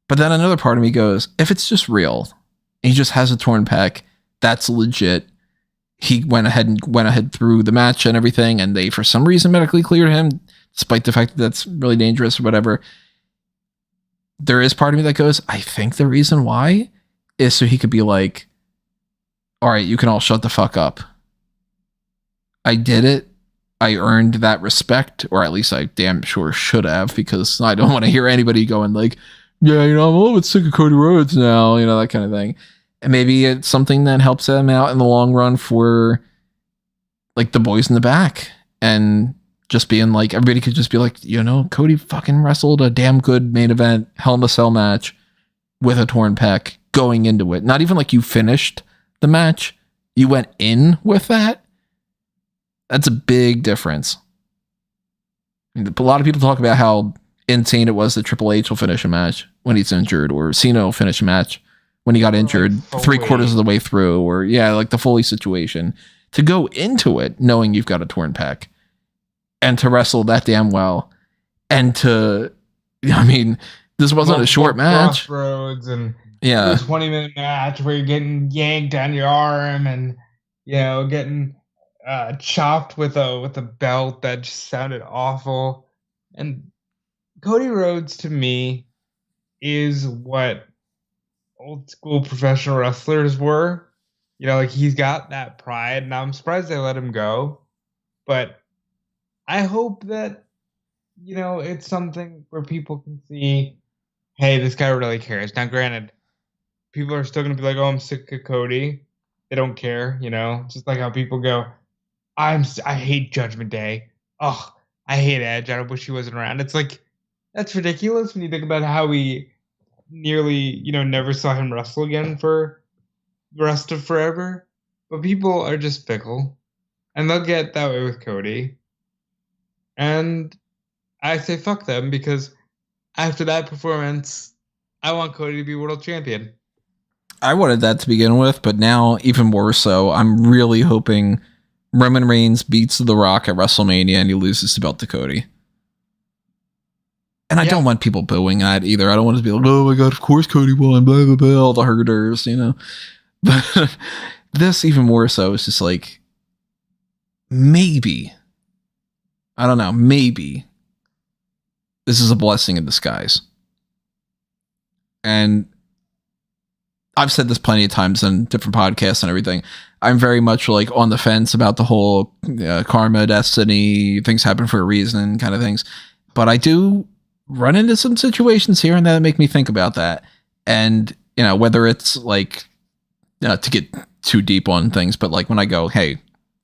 But then another part of me goes, if it's just real, he just has a torn pec, that's legit. He went ahead through the match and everything, and they, for some reason, medically cleared him, despite the fact that that's really dangerous or whatever. There is part of me that goes, I think the reason why is so he could be like, all right, you can all shut the fuck up. I did it. I earned that respect, or at least I damn sure should have, because I don't want to hear anybody going like, yeah, I'm a little bit sick of Cody Rhodes now, that kind of thing. And maybe it's something that helps them out in the long run for like the boys in the back, and just being like, everybody could just be like, Cody fucking wrestled a damn good main event Hell in a Cell match with a torn pec going into it. Not even like you finished the match. You went in with that. That's a big difference. A lot of people talk about how insane it was that Triple H will finish a match when he's injured, or Cena will finish a match when he got injured like 3/4 of the way through, or like the Foley situation. To go into it knowing you've got a torn pec and to wrestle that damn well, and to, this wasn't a short match. Crossroads and a 20-minute match where you're getting yanked on your arm and getting chopped with a belt that just sounded awful. And Cody Rhodes to me is what old school professional wrestlers were. He's got that pride. Now I'm surprised they let him go, but I hope that it's something where people can see, hey, this guy really cares. Now granted, people are still gonna be like, oh, I'm sick of Cody. They don't care, just like how people go, I hate Judgment Day. Oh, I hate Edge. I wish he wasn't around. It's like, that's ridiculous when you think about how we nearly, never saw him wrestle again for the rest of forever. But people are just fickle, and they'll get that way with Cody. And I say fuck them, because after that performance, I want Cody to be world champion. I wanted that to begin with, but now even more so, I'm really hoping Roman Reigns beats The Rock at WrestleMania and he loses the belt to Cody. And I don't want people booing that either. I don't want to be like, oh my God, of course Cody won, blah, blah, blah, all the herders, But this even more so is just like, maybe, I don't know, maybe this is a blessing in disguise. And I've said this plenty of times on different podcasts and everything. I'm very much like on the fence about the whole karma, destiny, things happen for a reason kind of things. But I do run into some situations here and there that make me think about that. And, whether it's like, to get too deep on things, but like when I go, hey,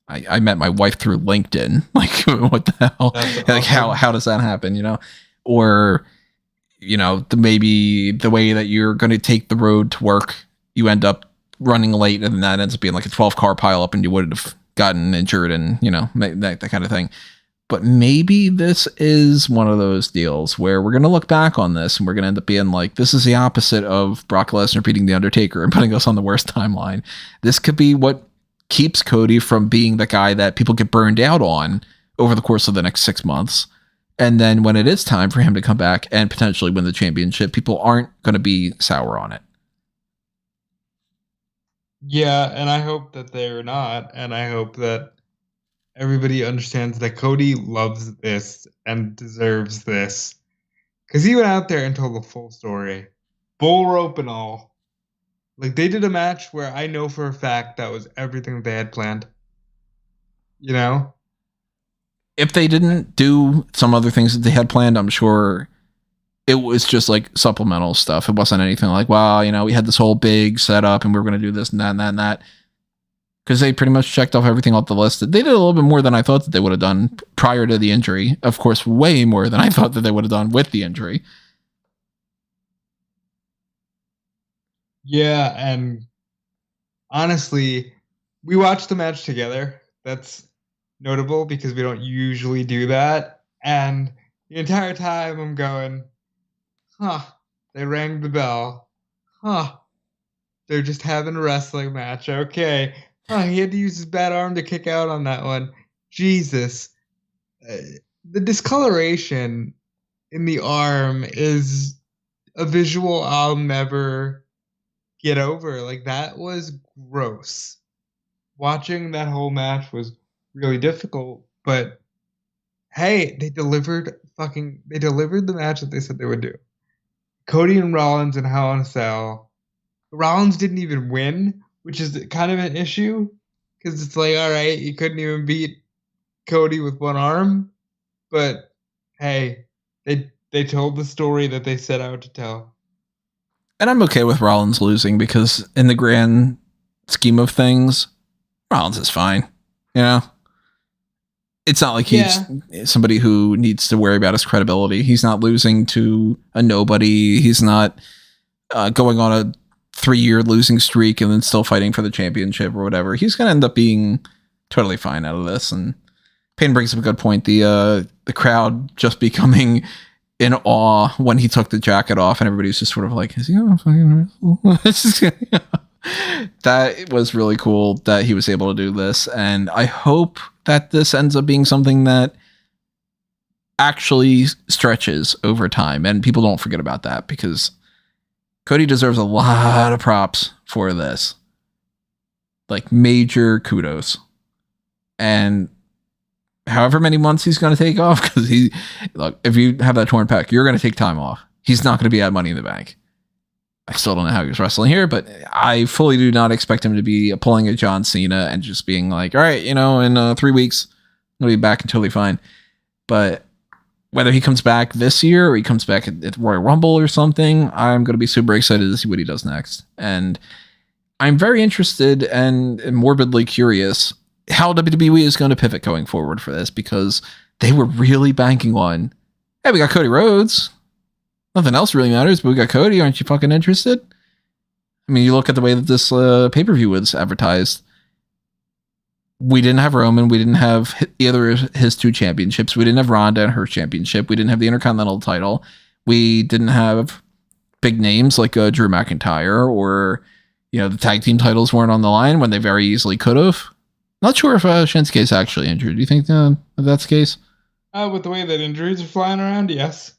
I met my wife through LinkedIn. Like, what the hell? Like, how does that happen? Or, maybe the way that you're going to take the road to work, you end up running late, and that ends up being like a 12-car pileup, and you would have gotten injured, and that kind of thing. But maybe this is one of those deals where we're going to look back on this and we're going to end up being like, this is the opposite of Brock Lesnar beating The Undertaker and putting us on the worst timeline. This could be what keeps Cody from being the guy that people get burned out on over the course of the next 6 months. And then when it is time for him to come back and potentially win the championship, people aren't going to be sour on it. Yeah, and I hope that they're not. And I hope that everybody understands that Cody loves this and deserves this. Because he went out there and told the full story. Bull rope and all. Like, they did a match where I know for a fact that was everything that they had planned. You know? If they didn't do some other things that they had planned, I'm sure it was just like supplemental stuff. It wasn't anything like, wow, you know, we had this whole big setup and we were going to do this and that and that and that. Because they pretty much checked off everything off the list. They did a little bit more than I thought that they would have done prior to the injury. Of course, way more than I thought that they would have done with the injury. Yeah, and honestly, we watched the match together. That's notable because we don't usually do that. And the entire time I'm going, they rang the bell. They're just having a wrestling match. Okay. He had to use his bad arm to kick out on that one. Jesus. The discoloration in the arm is a visual I'll never get over. Like, that was gross. Watching that whole match was really difficult, but hey, they delivered the match that they said they would do. Cody and Rollins in Hell in a Cell. Rollins didn't even win, which is kind of an issue, because it's like, all right, you couldn't even beat Cody with one arm, but hey, they told the story that they set out to tell. And I'm okay with Rollins losing because in the grand scheme of things, Rollins is fine. You know, it's not like he's somebody who needs to worry about his credibility. He's not losing to a nobody. He's not going on a 3-year losing streak and then still fighting for the championship or whatever. He's going to end up being totally fine out of this. And Payne brings up a good point. The crowd just becoming in awe when he took the jacket off and everybody's just sort of like, is he going to fucking wrestle? That was really cool that he was able to do this. And I hope that this ends up being something that actually stretches over time and people don't forget about that, because Cody deserves a lot of props for this. Like, major kudos. And however many months he's going to take off, because look, if you have that torn pec, you're going to take time off. He's not going to be at Money in the Bank. I still don't know how he was wrestling here, but I fully do not expect him to be pulling a John Cena and just being like, all right, you know, in 3 weeks, I'll be back and totally fine. But whether he comes back this year or he comes back at Royal Rumble or something, I'm going to be super excited to see what he does next. And I'm very interested and morbidly curious how WWE is going to pivot going forward for this, because they were really banking on, hey, we got Cody Rhodes. Nothing else really matters, but we got Cody. Aren't you fucking interested? I mean, you look at the way that this pay-per-view was advertised. We didn't have Roman. We didn't have either of his 2 championships. We didn't have Ronda and her championship. We didn't have the Intercontinental title. We didn't have big names like Drew McIntyre, or, you know, the tag team titles weren't on the line when they very easily could have. Not sure if Shinsuke is actually injured. Do you think that's the case? With the way that injuries are flying around, yes.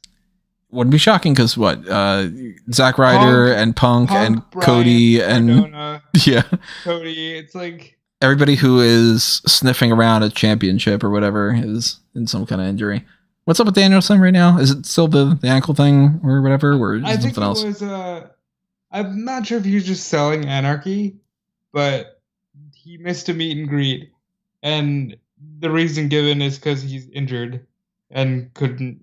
Wouldn't be shocking, because Zack Ryder and Punk and Brian, Cody and Cardona, Cody. It's like everybody who is sniffing around a championship or whatever is in some kind of injury. What's up with Danielson right now? Is it still the ankle thing or whatever, or is it something else? I'm not sure if he was just selling Anarchy, but he missed a meet and greet, and the reason given is because he's injured and couldn't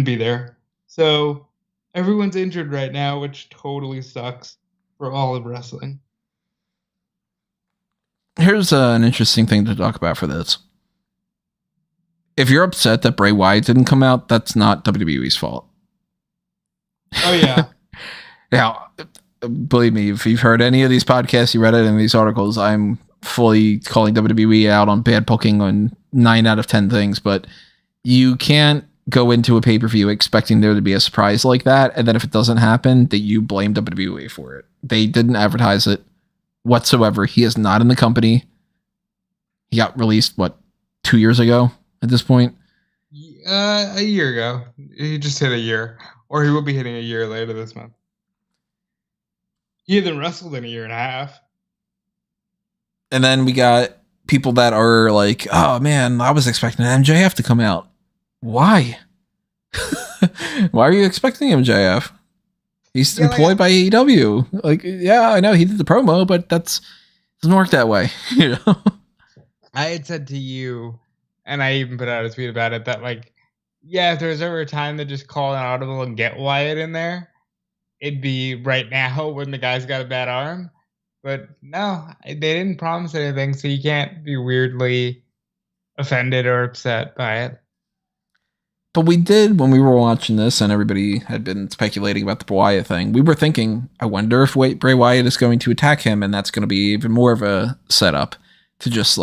be there. So everyone's injured right now, which totally sucks for all of wrestling. Here's an interesting thing to talk about for this. If you're upset that Bray Wyatt didn't come out, that's not WWE's fault. Oh, yeah. Yeah, believe me, if you've heard any of these podcasts, you read it in these articles, I'm fully calling WWE out on bad booking on 9 out of 10 things, but you can't go into a pay-per-view expecting there to be a surprise like that, and then if it doesn't happen, that you blame WWE for it. They didn't advertise it whatsoever. He is not in the company. He got released, 2 years ago at this point? A year ago. He just hit a year. Or he will be hitting a year later this month. He hasn't wrestled in a year and a half. And then we got people that are like, oh man, I was expecting MJF to come out. Why? Why are you expecting MJF? He's employed by AEW. Like, yeah, I know he did the promo, but doesn't work that way. You know? I had said to you, and I even put out a tweet about it, that if there was ever a time to just call an audible and get Wyatt in there, it'd be right now when the guy's got a bad arm. But no, they didn't promise anything, so you can't be weirdly offended or upset by it. But we did, when we were watching this and everybody had been speculating about the Wyatt thing, we were thinking, I wonder if Bray Wyatt is going to attack him, and that's going to be even more of a setup to just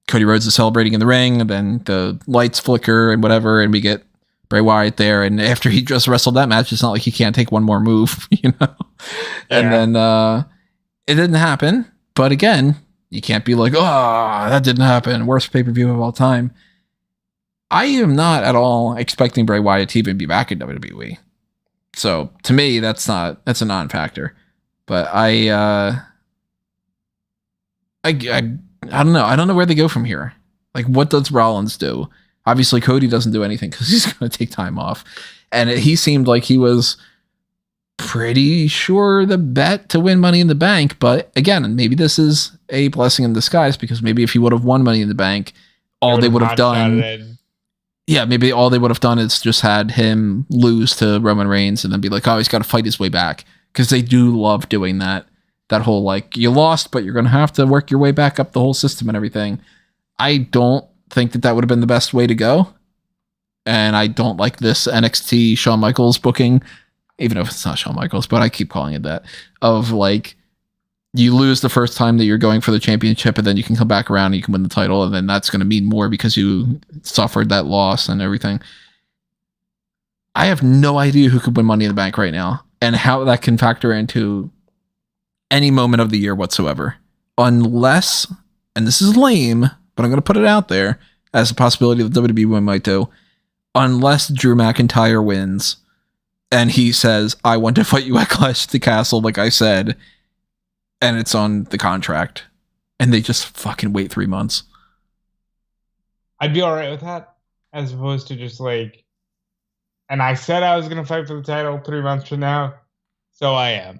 Cody Rhodes is celebrating in the ring, and then the lights flicker and whatever, and we get Bray Wyatt there. And after he just wrestled that match, it's not like he can't take one more move, you know? Yeah. And then it didn't happen. But again, you can't be like, oh, that didn't happen. Worst pay-per-view of all time. I am not at all expecting Bray Wyatt to even be back in WWE. So to me, that's a non-factor. But I don't know. I don't know where they go from here. Like, what does Rollins do? Obviously, Cody doesn't do anything because he's going to take time off. And he seemed like he was pretty sure the bet to win Money in the Bank. But again, maybe this is a blessing in disguise, because maybe if he would have won Money in the Bank, all they would have done... Yeah, maybe all they would have done is just had him lose to Roman Reigns and then be like, oh, he's got to fight his way back. Because they do love doing that. That whole, you lost, but you're going to have to work your way back up the whole system and everything. I don't think that would have been the best way to go. And I don't like this NXT Shawn Michaels booking, even if it's not Shawn Michaels, but I keep calling it that, of you lose the first time that you're going for the championship, and then you can come back around and you can win the title, and then that's going to mean more because you suffered that loss and everything. I have no idea who could win Money in the Bank right now and how that can factor into any moment of the year whatsoever. Unless, and this is lame, but I'm going to put it out there as a possibility that WWE might do, unless Drew McIntyre wins and he says, I want to fight you at Clash at the Castle, like I said, and it's on the contract, and they just fucking wait 3 months. I'd be all right with that, as opposed to just and I said I was going to fight for the title 3 months from now, so I am.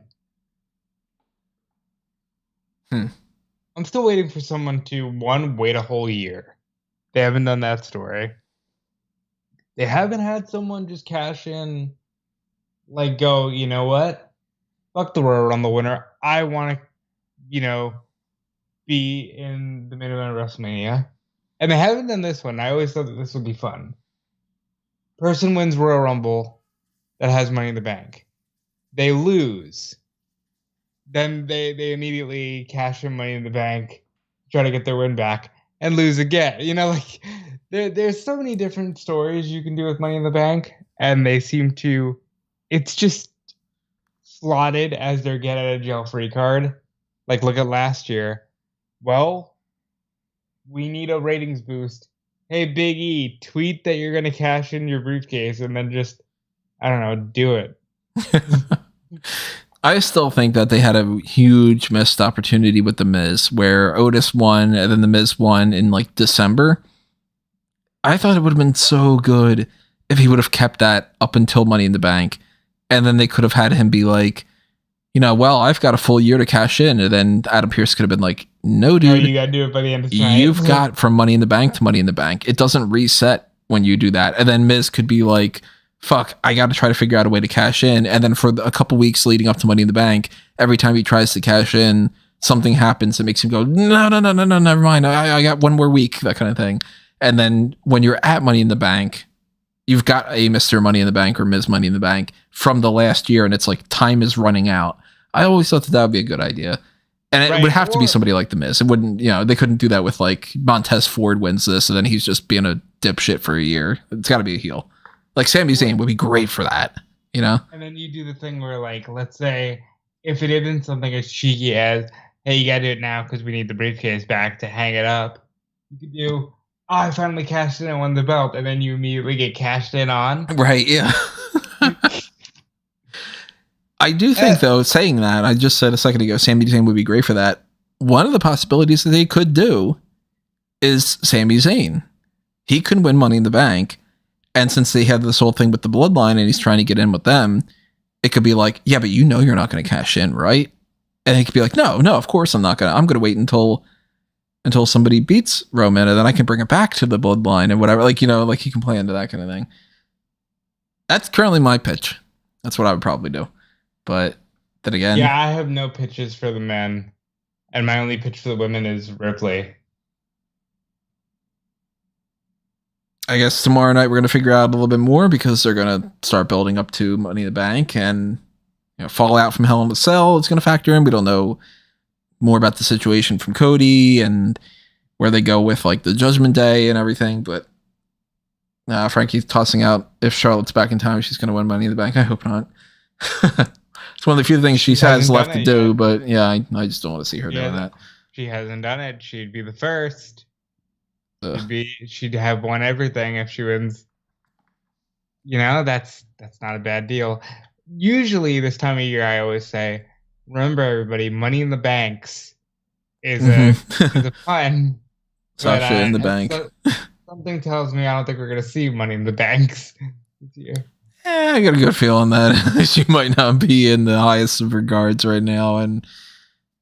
I'm still waiting for someone to, wait a whole year. They haven't done that story. They haven't had someone just cash in, go, you know what? Fuck the Royal Rumble winner. I want to, be in the main event of WrestleMania. And they haven't done this one. I always thought that this would be fun. Person wins Royal Rumble that has Money in the Bank. They lose. Then they immediately cash in Money in the Bank, try to get their win back, and lose again. There's so many different stories you can do with Money in the Bank, and they seem to... It's just slotted as their get out of jail free card. Look at last year. Well, we need a ratings boost. Hey, Big E, tweet that you're going to cash in your briefcase, and then just, I don't know, do it. I still think that they had a huge missed opportunity with The Miz, where Otis won, and then The Miz won in December. I thought it would have been so good if he would have kept that up until Money in the Bank, and then they could have had him be like, well, I've got a full year to cash in, and then Adam Pearce could have been like, no, dude. No, you got to do it by the end of tonight. You've got from Money in the Bank to Money in the Bank. It doesn't reset when you do that. And then Miz could be like, fuck, I got to try to figure out a way to cash in. And then for a couple weeks leading up to Money in the Bank, every time he tries to cash in, something happens that makes him go, no, never mind. I got one more week, that kind of thing. And then when you're at Money in the Bank, you've got a Mr. Money in the Bank or Ms. Money in the Bank from the last year, and it's time is running out. I always thought that would be a good idea. And it would have to be somebody like The Miz. It wouldn't, they couldn't do that with like Montez Ford wins this and then he's just being a dipshit for a year. It's got to be a heel. Like Sami Zayn would be great for that, And then you do the thing where, like, let's say if it isn't something as cheeky as, hey, you got to do it now because we need the briefcase back to hang it up. You could do, I finally cashed in and won the belt, and then you immediately get cashed in on. Right, yeah. I do think, though, saying that, I just said a second ago, Sami Zayn would be great for that. One of the possibilities that they could do is Sami Zayn. He could win Money in the Bank, and since they have this whole thing with the bloodline and he's trying to get in with them, it could be like, yeah, but you're not going to cash in, right? And he could be like, no, of course I'm not going to. I'm going to wait until somebody beats Roman, and then I can bring it back to the bloodline and whatever. Like, like he can play into that kind of thing. That's currently my pitch. That's what I would probably do. But then again, yeah, I have no pitches for the men, and my only pitch for the women is Ripley. I guess tomorrow night we're going to figure out a little bit more because they're going to start building up to Money in the Bank, and Fallout from Hell in a Cell is going to factor in. We don't know more about the situation from Cody and where they go with like the Judgment Day and everything. But Frankie's tossing out if Charlotte's back in time, she's going to win Money in the Bank. I hope not. It's one of the few things she has left to do, but yeah, I just don't want to see her doing that. She hasn't done it. She'd be the first. She'd have won everything if she wins. That's not a bad deal. Usually this time of year, I always say, remember everybody, Money in the Banks is a fun. Sasha in the bank. Something tells me I don't think we're going to see Money in the Banks this year. Yeah, I got a good feeling that she might not be in the highest of regards right now and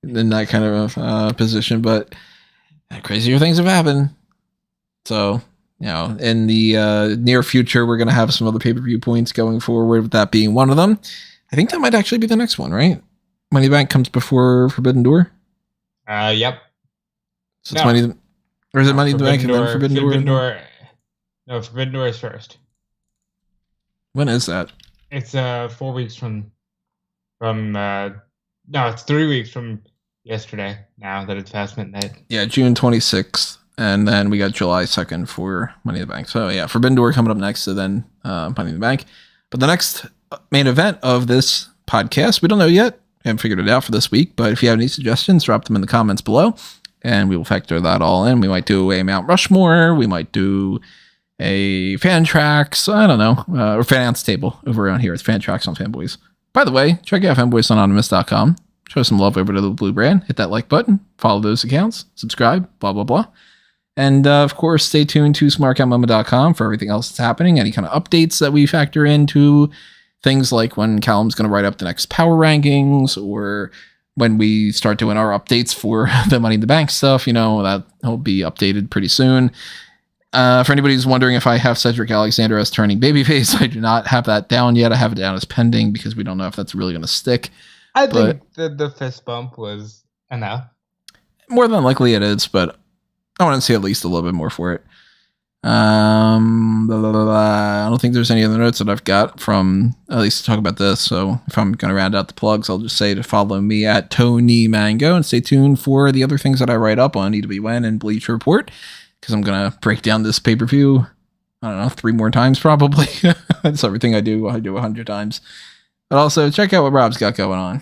in that kind of position, but crazier things have happened. So, in the near future, we're going to have some other pay-per-view points going forward, with that being one of them. I think that might actually be the next one, right? Money in the Bank comes before Forbidden Door? Yep. So it's Money... Or is it Money in the Bank and then Forbidden Door? No, Forbidden Door is first. When is that? It's 4 weeks from no, it's 3 weeks from yesterday, now that it's past midnight. Yeah, June 26th. And then we got July 2nd for Money in the Bank. So yeah, Forbidden Door coming up next, so then Money in the Bank. But the next main event of this podcast, we don't know yet. We haven't figured it out for this week. But if you have any suggestions, drop them in the comments below. And we will factor that all in. We might do a Mount Rushmore. We might do a fan tracks. I don't know. Or fan announce table over around here. It's fan tracks on Fanboys. By the way, check out fanboysanonymous.com. Show some love over to the Blue Brand. Hit that like button. Follow those accounts. Subscribe. Blah, blah, blah. And, of course, stay tuned to smarkatmama.com for everything else that's happening. Any kind of updates that we factor into. Things like when Callum's going to write up the next power rankings, or when we start doing our updates for the Money in the Bank stuff, that'll be updated pretty soon. For anybody who's wondering if I have Cedric Alexander as turning babyface, I do not have that down yet. I have it down as pending because we don't know if that's really going to stick. I think the fist bump was enough. More than likely it is, but I want to see at least a little bit more for it. I don't think there's any other notes that I've got from at least to talk about this. So if I'm going to round out the plugs, I'll just say to follow me at Tony Mango and stay tuned for the other things that I write up on EWN and Bleacher Report, because I'm going to break down this pay-per-view, I don't know, 3 more times probably. That's everything I do 100 times. But also check out what Rob's got going on.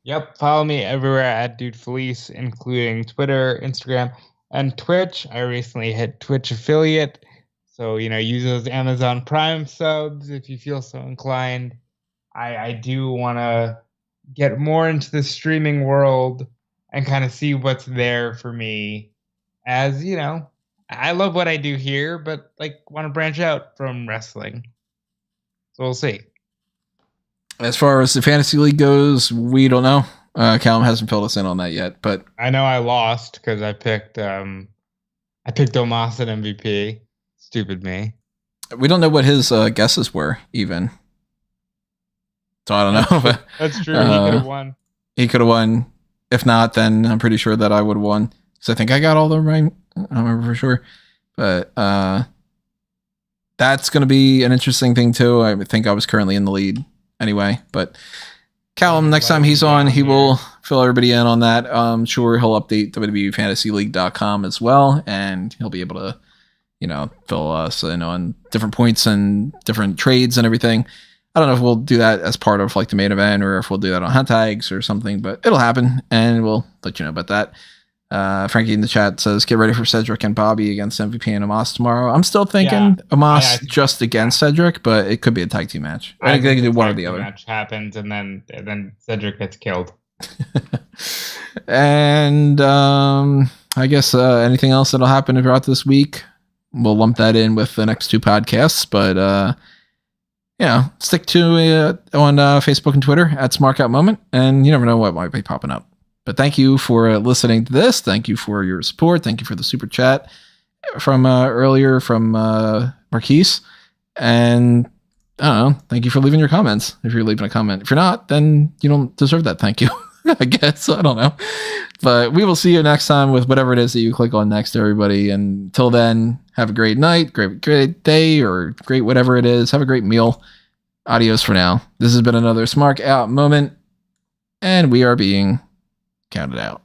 Yep. Follow me everywhere at Dude Felice, including Twitter, Instagram, and Twitch. I recently hit Twitch affiliate. So, use those Amazon Prime subs if you feel so inclined. I do want to get more into the streaming world and kind of see what's there for me. As, I love what I do here, but want to branch out from wrestling. So we'll see. As far as the fantasy league goes, we don't know. Callum hasn't filled us in on that yet, but I know I lost because I picked Omos at MVP. Stupid me. We don't know what his guesses were even. So I don't know. That's true. He could have won. He could have won. If not, then I'm pretty sure that I would have won. So I think I got all the right. I don't remember for sure. But that's going to be an interesting thing too. I think I was currently in the lead anyway. But Callum, next time he's on, he will fill everybody in on that. Sure, he'll update WWEFantasyLeague.com as well, and he'll be able to, fill us in on different points and different trades and everything. I don't know if we'll do that as part of like the main event or if we'll do that on hot tags or something, but it'll happen, and we'll let you know about that. Frankie in the chat says, get ready for Cedric and Bobby against MVP and Omos tomorrow. I'm still thinking Omos just against Cedric, but it could be a tag team match. I think they can do one or the other. Match happens, and then Cedric gets killed. And I guess anything else that'll happen throughout this week, we'll lump that in with the next two podcasts. But stick to on Facebook and Twitter at SmarkOutMoment, and you never know what might be popping up. But thank you for listening to this. Thank you for your support. Thank you for the super chat from earlier from Marquise. And I don't know. Thank you for leaving your comments. If you're leaving a comment, if you're not, then you don't deserve that. Thank you. I guess. I don't know. But we will see you next time with whatever it is that you click on next, everybody. And until then, have a great night, great day, or great whatever it is. Have a great meal. Adios for now. This has been another Smark Out moment. And we are being counted out.